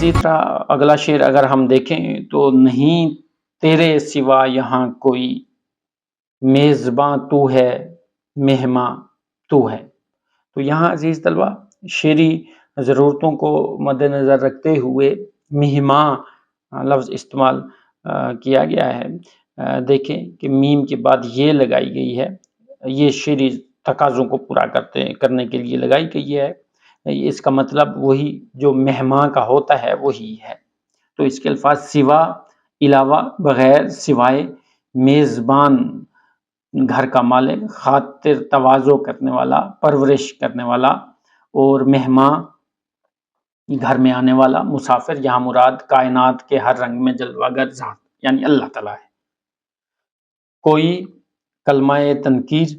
اسی طرح اگلا شعر اگر ہم دیکھیں تو نہیں تیرے سوا یہاں کوئی، میزباں تو ہے مہماں تو ہے۔ تو یہاں عزیز طلبہ شعری ضرورتوں کو مد نظر رکھتے ہوئے مہماں لفظ استعمال کیا گیا ہے۔ دیکھیں کہ میم کے بعد یہ لگائی گئی ہے، یہ شعری تقاضوں کو پورا کرنے کے لیے لگائی گئی ہے۔ اس کا مطلب وہی جو مہمان کا ہوتا ہے وہی ہے۔ تو اس کے الفاظ سوا، علاوہ، بغیر، سوائے، میزبان گھر کا مالک، خاطر تواضع کرنے والا، پرورش کرنے والا، اور مہمان گھر میں آنے والا، مسافر، یہاں مراد کائنات کے ہر رنگ میں جلوہ گر ذات یعنی اللہ تعالیٰ ہے۔ کوئی کلمہ تنکیر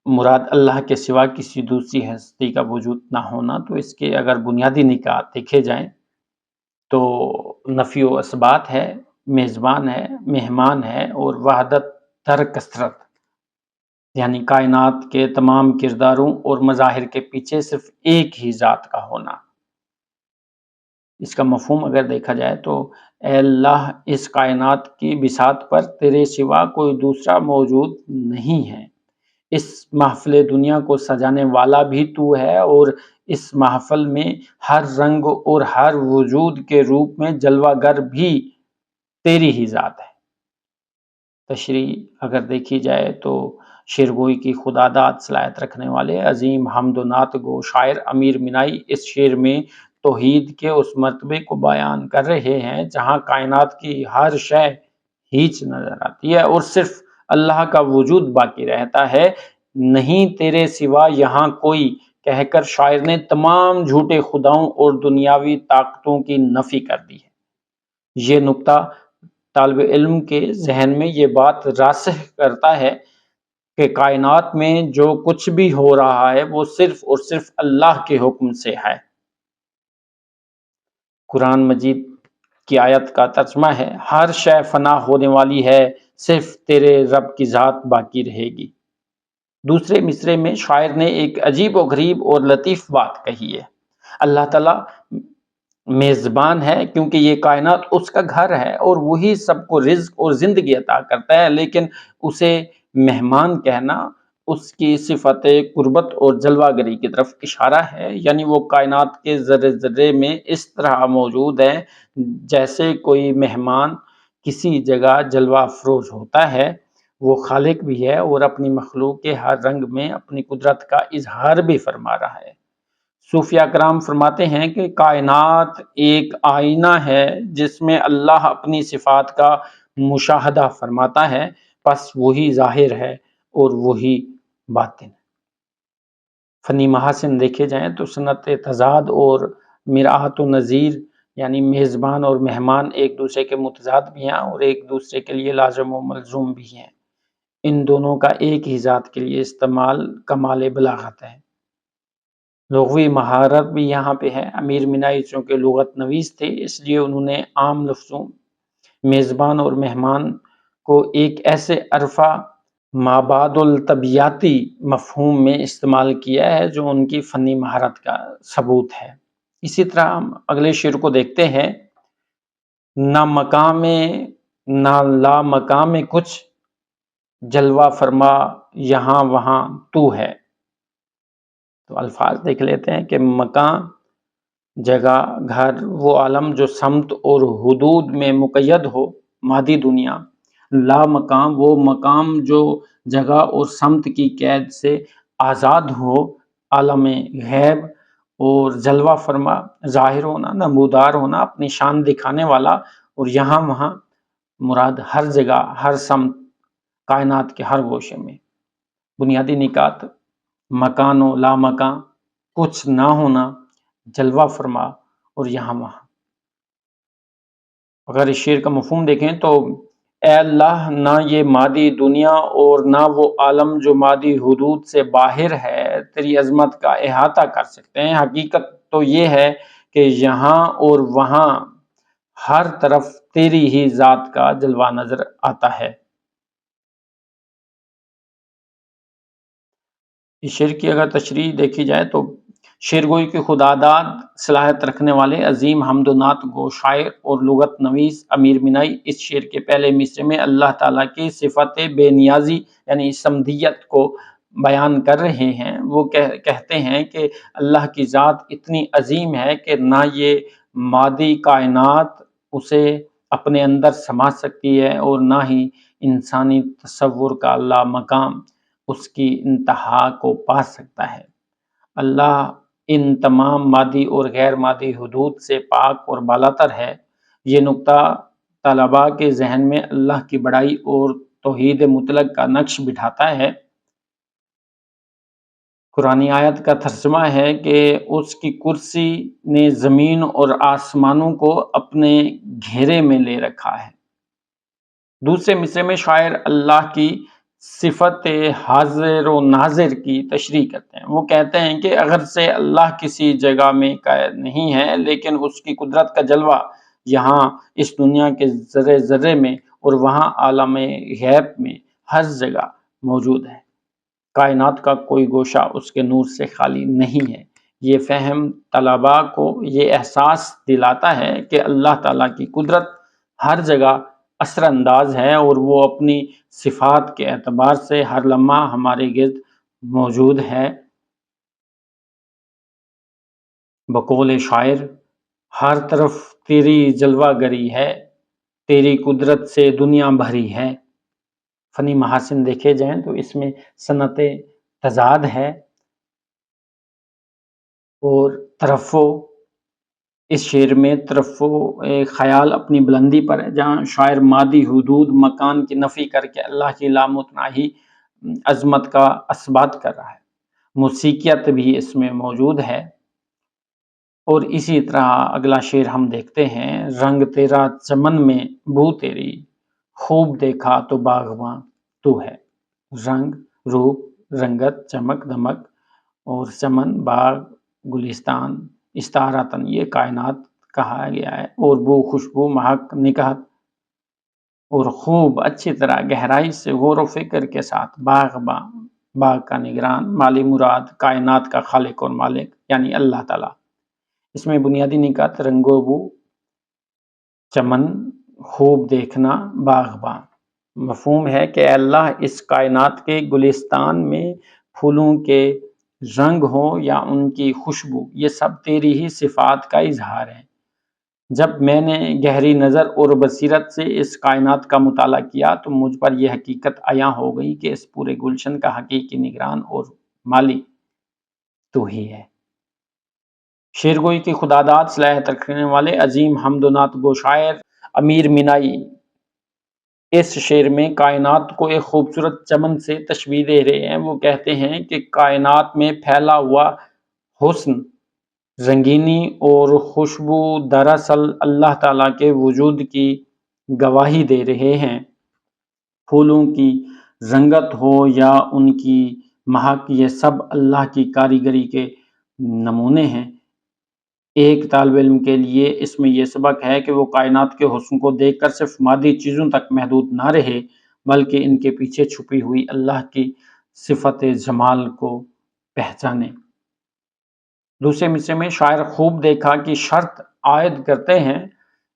مراد اللہ کے سوا کسی دوسری ہستی کا وجود نہ ہونا۔ تو اس کے اگر بنیادی نکات دیکھے جائیں تو نفی و اثبات ہے، میزبان ہے، مہمان ہے، اور وحدت در کثرت یعنی کائنات کے تمام کرداروں اور مظاہر کے پیچھے صرف ایک ہی ذات کا ہونا۔ اس کا مفہوم اگر دیکھا جائے تو اے اللہ اس کائنات کی بساط پر تیرے سوا کوئی دوسرا موجود نہیں ہے، اس محفل دنیا کو سجانے والا بھی تو ہے، اور اس محفل میں ہر رنگ اور ہر وجود کے روپ میں جلوہ گر بھی تیری ہی ذات ہے۔ تشریح اگر دیکھی جائے تو شعرگوئی کی خداداد صلاحیت رکھنے والے عظیم حمد و نعت گو شاعر امیر مینائی اس شعر میں توحید کے اس مرتبے کو بیان کر رہے ہیں جہاں کائنات کی ہر شے ہیچ نظر آتی ہے اور صرف اللہ کا وجود باقی رہتا ہے۔ نہیں تیرے سوا یہاں کوئی کہہ کر شاعر نے تمام جھوٹے خداؤں اور دنیاوی طاقتوں کی نفی کر دی ہے۔ یہ نکتہ طالب علم کے ذہن میں یہ بات راسخ کرتا ہے کہ کائنات میں جو کچھ بھی ہو رہا ہے وہ صرف اور صرف اللہ کے حکم سے ہے۔ قرآن مجید کی آیت کا ترجمہ ہے، ہر شے فنا ہونے والی ہے، صرف تیرے رب کی ذات باقی رہے گی۔ دوسرے مصرے میں شاعر نے ایک عجیب و غریب اور لطیف بات کہی ہے۔ اللہ تعالیٰ میزبان ہے کیونکہ یہ کائنات اس کا گھر ہے اور وہی سب کو رزق اور زندگی عطا کرتا ہے، لیکن اسے مہمان کہنا اس کی صفت قربت اور جلوہ گری کی طرف اشارہ ہے، یعنی وہ کائنات کے ذرے ذرے میں اس طرح موجود ہے جیسے کوئی مہمان کسی جگہ جلوہ افروز ہوتا ہے۔ وہ خالق بھی ہے اور اپنی مخلوق کے ہر رنگ میں اپنی قدرت کا اظہار بھی فرما رہا ہے۔ صوفیاء کرام فرماتے ہیں کہ کائنات ایک آئینہ ہے جس میں اللہ اپنی صفات کا مشاہدہ فرماتا ہے، پس وہی ظاہر ہے اور وہی باطن۔ فنی محاسن دیکھے جائیں تو صنعت تضاد اور مرآت و نظیر یعنی میزبان اور مہمان ایک دوسرے کے متضاد بھی ہیں اور ایک دوسرے کے لیے لازم و ملزوم بھی ہیں۔ ان دونوں کا ایک ہی ذات کے لیے استعمال کمال بلاغت ہے۔ لغوی مہارت بھی یہاں پہ ہے۔ امیر مینائی چونکہ لغت نویس تھے اس لیے انہوں نے عام لفظوں میزبان اور مہمان کو ایک ایسے عرفہ مابعد الطبیعیاتی مفہوم میں استعمال کیا ہے جو ان کی فنی مہارت کا ثبوت ہے۔ اسی طرح ہم اگلے شعر کو دیکھتے ہیں، نہ مقام نہ لا مقام کچھ، جلوہ فرما یہاں وہاں تو ہے۔ تو الفاظ دیکھ لیتے ہیں کہ مکان جگہ، گھر، وہ عالم جو سمت اور حدود میں مقید ہو، مادی دنیا۔ لا مقام وہ مقام جو جگہ اور سمت کی قید سے آزاد ہو، عالم غیب۔ اور جلوہ فرما ظاہر ہونا، نمودار ہونا، اپنی شان دکھانے والا، اور یہاں وہاں مراد ہر جگہ، ہر سمت، کائنات کے ہر گوشے میں۔ بنیادی نکات مکان و لا مکان، کچھ نہ ہونا، جلوہ فرما اور یہاں وہاں۔ اگر اس شعر کا مفہوم دیکھیں تو اے اللہ نہ یہ مادی دنیا اور نہ وہ عالم جو مادی حدود سے باہر ہے تیری عظمت کا احاطہ کر سکتے ہیں۔ حقیقت تو یہ ہے کہ یہاں اور وہاں ہر طرف تیری ہی ذات کا جلوہ نظر آتا ہے۔ اس شعر کی اگر تشریح دیکھی جائے تو شیرگوئی کی خداداد صلاحیت رکھنے والے عظیم حمد و نعت گو شاعر اور لغت نویس امیر مینائی اس شعر کے پہلے مصرے میں اللہ تعالیٰ کی صفت بے نیازی یعنی صمدیت کو بیان کر رہے ہیں۔ وہ کہتے ہیں کہ اللہ کی ذات اتنی عظیم ہے کہ نہ یہ مادی کائنات اسے اپنے اندر سما سکتی ہے اور نہ ہی انسانی تصور کا لامقام اس کی انتہا کو پا سکتا ہے۔ اللہ ان تمام مادی اور غیر مادی حدود سے پاک اور بالاتر ہے۔ یہ نقطہ طلباء کے ذہن میں اللہ کی بڑائی اور توحید مطلق کا نقش بٹھاتا ہے۔ قرآنی آیت کا ترجمہ ہے کہ اس کی کرسی نے زمین اور آسمانوں کو اپنے گھیرے میں لے رکھا ہے۔ دوسرے مصرے میں شاعر اللہ کی صفت حاضر و ناظر کی تشریح کرتے ہیں۔ وہ کہتے ہیں کہ اگرچہ اللہ کسی جگہ میں قائد نہیں ہے، لیکن اس کی قدرت کا جلوہ یہاں اس دنیا کے ذرے ذرے میں اور وہاں عالم غیب میں ہر جگہ موجود ہے۔ کائنات کا کوئی گوشہ اس کے نور سے خالی نہیں ہے۔ یہ فہم طلباء کو یہ احساس دلاتا ہے کہ اللہ تعالیٰ کی قدرت ہر جگہ اثر انداز ہے اور وہ اپنی صفات کے اعتبار سے ہر لمحہ ہمارے گرد موجود ہے۔ بقول شاعر، ہر طرف تیری جلوہ گری ہے، تیری قدرت سے دنیا بھری ہے۔ فنی محاسن دیکھے جائیں تو اس میں صنعت تضاد ہے اور ترفع۔ اس شعر میں ترفع خیال اپنی بلندی پر ہے، جہاں شاعر مادی حدود مکان کی نفی کر کے اللہ کی لامتناہی عظمت کا اثبات کر رہا ہے۔ موسیقیت بھی اس میں موجود ہے۔ اور اسی طرح اگلا شعر ہم دیکھتے ہیں، رنگ تیرا چمن میں بو تیری، خوب دیکھا تو باغباں تو ہے۔ رنگ، روپ، رنگت، چمک دمک اور چمن، باغ، گلستان، استعارتاً یہ کائنات کہا گیا ہے، اور بو خوشبو، مہک، نکہت اور خوب اچھی طرح گہرائی سے غور و فکر کے ساتھ باغباں، باغ کا نگران، مالی مراد کائنات کا خالق اور مالک یعنی اللہ تعالیٰ۔ اس میں بنیادی نکات رنگ و بو، چمن، خوب دیکھنا، باغباں۔ مفہوم ہے کہ اللہ اس کائنات کے گلستان میں پھولوں کے رنگ ہوں یا ان کی خوشبو، یہ سب تیری ہی صفات کا اظہار ہے۔ جب میں نے گہری نظر اور بصیرت سے اس کائنات کا مطالعہ کیا تو مجھ پر یہ حقیقت عیاں ہو گئی کہ اس پورے گلشن کا حقیقی نگران اور مالی تو ہی ہے۔ شیرگوئی کی خداداد صلاحیت رکھنے والے عظیم حمد و نعت گو شاعر امیر مینائی اس شعر میں کائنات کو ایک خوبصورت چمن سے تشبیہ دے رہے ہیں۔ وہ کہتے ہیں کہ کائنات میں پھیلا ہوا حسن، رنگینی اور خوشبو دراصل اللہ تعالیٰ کے وجود کی گواہی دے رہے ہیں۔ پھولوں کی رنگت ہو یا ان کی مہک، یہ سب اللہ کی کاریگری کے نمونے ہیں۔ ایک طالب علم کے لیے اس میں یہ سبق ہے کہ وہ کائنات کے حسن کو دیکھ کر صرف مادی چیزوں تک محدود نہ رہے، بلکہ ان کے پیچھے چھپی ہوئی اللہ کی صفت جمال کو پہچانے۔ دوسرے مصرے میں شاعر خوب دیکھا کی شرط عائد کرتے ہیں۔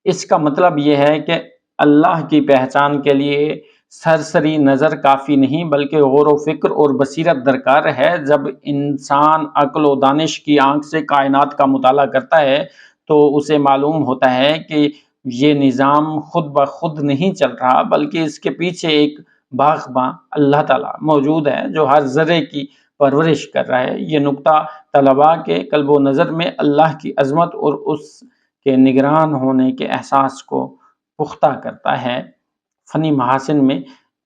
اس کا مطلب یہ ہے کہ اللہ کی پہچان کے لیے سرسری نظر کافی نہیں، بلکہ غور و فکر اور بصیرت درکار ہے۔ جب انسان عقل و دانش کی آنکھ سے کائنات کا مطالعہ کرتا ہے تو اسے معلوم ہوتا ہے کہ یہ نظام خود بخود نہیں چل رہا، بلکہ اس کے پیچھے ایک باغباں اللہ تعالیٰ موجود ہے جو ہر ذرے کی پرورش کر رہا ہے۔ یہ نقطہ طلباء کے قلب و نظر میں اللہ کی عظمت اور اس کے نگران ہونے کے احساس کو پختہ کرتا ہے۔ فنی محاسن میں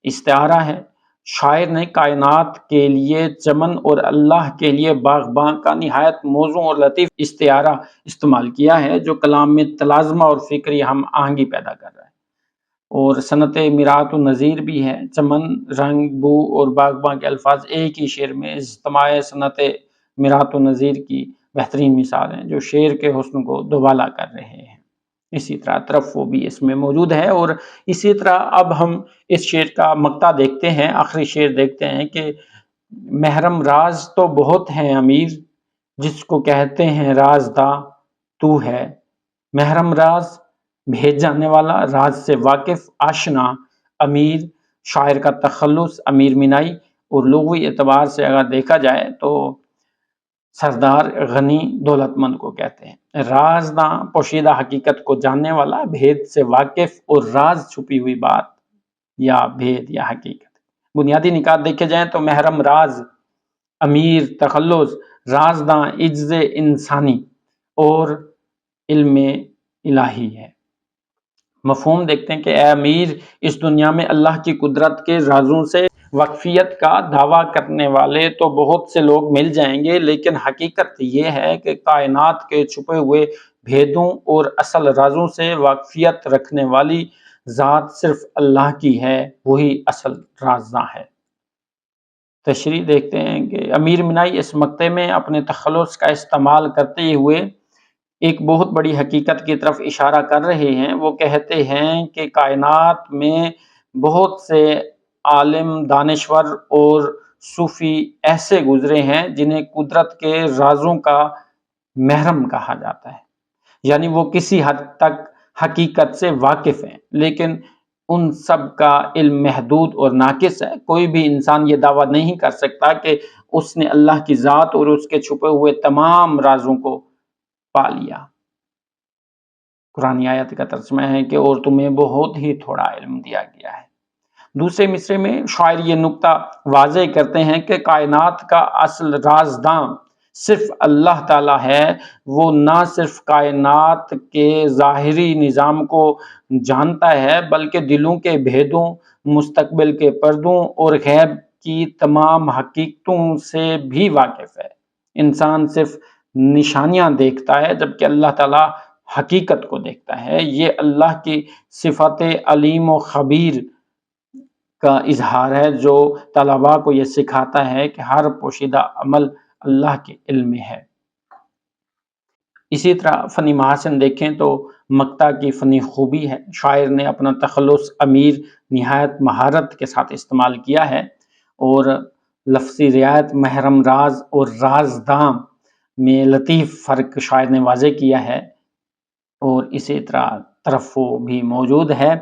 استعارہ ہے۔ شاعر نے کائنات کے لیے چمن اور اللہ کے لیے باغباں کا نہایت موزوں اور لطیف استعارہ استعمال کیا ہے، جو کلام میں تلازمہ اور فکری ہم آہنگی پیدا کر رہا ہے۔ اور صنعت میرات و نظیر بھی ہے۔ چمن، رنگ، بو اور باغباں کے الفاظ ایک ہی شعر میں اجتماع صنعت میرات و نظیر کی بہترین مثال ہیں، جو شعر کے حسن کو دوبالا کر رہے ہیں۔ اسی طرح ترفع بھی اس میں موجود ہے۔ اور اسی طرح اب ہم اس شعر کا مقطع دیکھتے ہیں، آخری شعر دیکھتے ہیں کہ محرم راز تو بہت ہیں امیر، جس کو کہتے ہیں رازداں تو ہے، محرم راز، بھیج جانے والا، راز سے واقف، آشنا، امیر، شاعر کا تخلص امیر مینائی، اور لغوی اعتبار سے اگر دیکھا جائے تو سردار غنی دولت مند کو کہتے ہیں۔ رازداں پوشیدہ حقیقت کو جاننے والا، بھید سے واقف، اور راز چھپی ہوئی بات یا بھید یا حقیقت۔ بنیادی نکات دیکھے جائیں تو محرم راز، امیر تخلص، رازداں عجز انسانی اور علم الہی ہے۔ مفہوم دیکھتے ہیں کہ اے امیر، اس دنیا میں اللہ کی قدرت کے رازوں سے واقفیت کا دعویٰ کرنے والے تو بہت سے لوگ مل جائیں گے، لیکن حقیقت یہ ہے کہ کائنات کے چھپے ہوئے بھیدوں اور اصل رازوں سے واقفیت رکھنے والی ذات صرف اللہ کی ہے، وہی اصل رازداں ہے۔ تشریح دیکھتے ہیں کہ امیر مینائی اس مقطع میں اپنے تخلص کا استعمال کرتے ہوئے ایک بہت بڑی حقیقت کی طرف اشارہ کر رہے ہیں۔ وہ کہتے ہیں کہ کائنات میں بہت سے عالم، دانشور اور صوفی ایسے گزرے ہیں جنہیں قدرت کے رازوں کا محرم کہا جاتا ہے، یعنی وہ کسی حد تک حقیقت سے واقف ہیں، لیکن ان سب کا علم محدود اور ناقص ہے۔ کوئی بھی انسان یہ دعویٰ نہیں کر سکتا کہ اس نے اللہ کی ذات اور اس کے چھپے ہوئے تمام رازوں کو پا لیا۔ قرآن آیت کا ترجمہ ہے کہ اور تمہیں بہت ہی تھوڑا علم دیا گیا ہے۔ دوسرے مصرے میں شاعر یہ نقطہ واضح کرتے ہیں کہ کائنات کا اصل رازداں صرف اللہ تعالیٰ ہے۔ وہ نہ صرف کائنات کے ظاہری نظام کو جانتا ہے بلکہ دلوں کے بھیدوں، مستقبل کے پردوں اور غیب کی تمام حقیقتوں سے بھی واقف ہے۔ انسان صرف نشانیاں دیکھتا ہے جبکہ اللہ تعالیٰ حقیقت کو دیکھتا ہے۔ یہ اللہ کی صفت علیم و خبیر کا اظہار ہے جو طلباء کو یہ سکھاتا ہے کہ ہر پوشیدہ عمل اللہ کے علم میں ہے۔ اسی طرح فنی محاسن دیکھیں تو مقطع کی فنی خوبی ہے۔ شاعر نے اپنا تخلص امیر نہایت مہارت کے ساتھ استعمال کیا ہے، اور لفظی رعایت محرم راز اور رازداں میں لطیف فرق شاعر نے واضح کیا ہے، اور اسی طرح ترفع بھی موجود ہے۔